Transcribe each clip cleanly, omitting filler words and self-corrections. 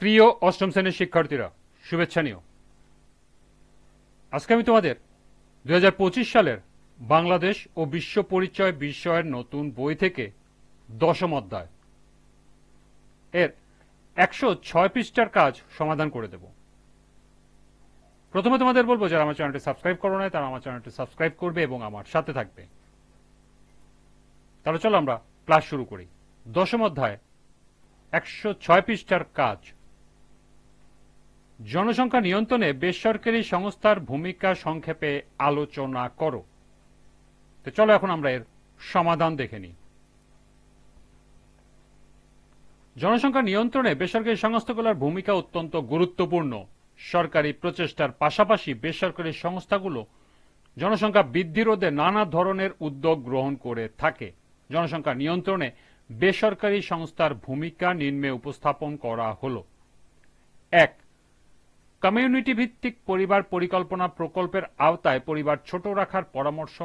প্রিয় অষ্টম শ্রেণীর শিক্ষার্থীরা, শুভেচ্ছা নিও। আজকে আমি তোমাদের 2025 সালের বাংলাদেশ ও বিশ্ব পরিচয় বিষয়ের নতুন বই থেকে দশম অধ্যায় এর 106 পৃষ্ঠার কাজ সমাধান করে দেব। প্রথমে তোমাদের বলবো, যারা আমার চ্যানেলটি সাবস্ক্রাইব করো নাই তারা আমার চ্যানেলটি সাবস্ক্রাইব করবে এবং আমার সাথে থাকবে। তাহলে চলো আমরা ক্লাস শুরু করি। দশম অধ্যায় 106 পৃষ্ঠার কাজ, জনসংখ্যা নিয়ন্ত্রণে বেসরকারি সংস্থার ভূমিকা সংক্ষেপে আলোচনা করো। তো চলো এখন আমরা এর সমাধান দেখে নিই। জনসংখ্যা নিয়ন্ত্রণে বেসরকারি সংস্থাগুলোর ভূমিকা অত্যন্ত গুরুত্বপূর্ণ। সরকারি প্রচেষ্টার পাশাপাশি বেসরকারি সংস্থাগুলো জনসংখ্যা বৃদ্ধি রোধে নানা ধরনের উদ্যোগ গ্রহণ করে থাকে। জনসংখ্যা নিয়ন্ত্রণে বেসরকারি সংস্থার ভূমিকা নিম্নে উপস্থাপন করা হলো। 1. কমিউনিটি ভিত্তিক পরিবার পরিকল্পনা প্রকল্পের আওতায় পরিবার ছোট রাখার পরামর্শ,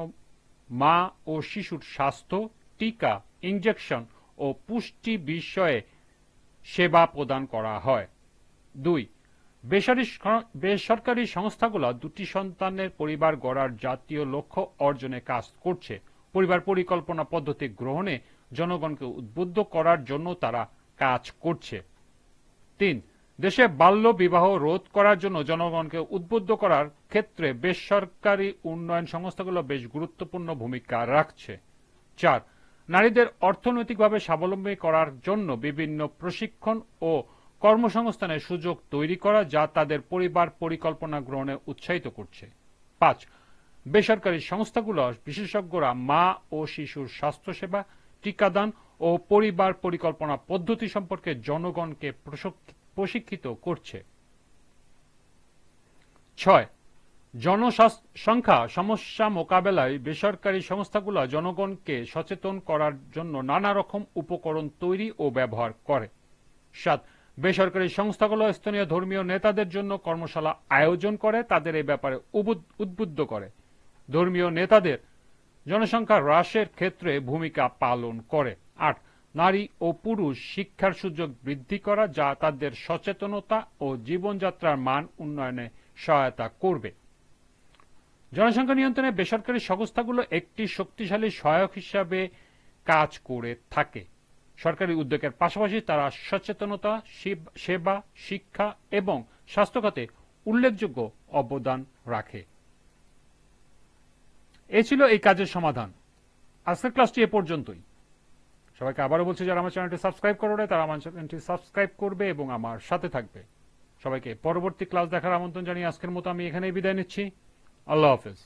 মা ও শিশুর স্বাস্থ্য, টিকা, ইনজেকশন ও পুষ্টি বিষয়ে সেবা প্রদান করা হয়। 2. বেসরকারি সংস্থাগুলো দুটি সন্তানের পরিবার গড়ার জাতীয় লক্ষ্য অর্জনে কাজ করছে। পরিবার পরিকল্পনা পদ্ধতি গ্রহণে জনগণকে উদ্বুদ্ধ করার জন্য তারা কাজ করছে। 3. দেশে বাল্য বিবাহ রোধ করার জন্য জনগণকে উদ্বুদ্ধ করার ক্ষেত্রে বেসরকারি উন্নয়ন সংস্থাগুলো বেশ গুরুত্বপূর্ণ ভূমিকা রাখছে। 4. নারীদের অর্থনৈতিকভাবে স্বাবলম্বী করার জন্য বিভিন্ন প্রশিক্ষণ ও কর্মসংস্থানের সুযোগ তৈরি করা, যা তাদের পরিবার পরিকল্পনা গ্রহণে উৎসাহিত করছে। 5. বেসরকারি সংস্থাগুলো বিশেষজ্ঞরা মা ও শিশুর স্বাস্থ্যসেবা, টিকাদান ও পরিবার পরিকল্পনা পদ্ধতি সম্পর্কে জনগণকে প্রশিক্ষিত করছে। 6. জনসংখ্যা সমস্যা মোকাবেলায় বেসরকারি সংস্থাগুলো জনগণকে সচেতন করার জন্য নানা রকম উপকরণ তৈরি ও ব্যবহার করে। 7. বেসরকারি সংস্থাগুলো স্থানীয় ধর্মীয় নেতাদের জন্য কর্মশালা আয়োজন করে, তাদের এই ব্যাপারে উদ্বুদ্ধ করে। ধর্মীয় নেতাদের জনসংখ্যা হ্রাসের ক্ষেত্রে ভূমিকা পালন করে। 8. নারী ও পুরুষ শিক্ষার সুযোগ বৃদ্ধি করা, যা তাদের সচেতনতা ও জীবনযাত্রার মান উন্নয়নে সহায়তা করবে। জনসংখ্যা নিয়ন্ত্রণে বেসরকারি সংস্থাগুলো একটি শক্তিশালী সহায়ক হিসাবে কাজ করে থাকে। সরকারি উদ্যোগের পাশাপাশি তারা সচেতনতা, সেবা, শিক্ষা এবং স্বাস্থ্য খাতে উল্লেখযোগ্য অবদান রাখে। এই ছিল এই কাজের সমাধান। আজকের ক্লাসটি এ পর্যন্তই। সবাইকে আবারও বলছি, যারা আমার চ্যানেলটি সাবস্ক্রাইব করো না তারা আমার চ্যানেলটি সাবস্ক্রাইব করবে এবং আমার সাথে থাকবে। সবাইকে পরবর্তী ক্লাস দেখার আমন্ত্রণ জানিয়ে আজকের মতো আমি এখানেই বিদায় নিচ্ছি। আল্লাহ হাফেজ।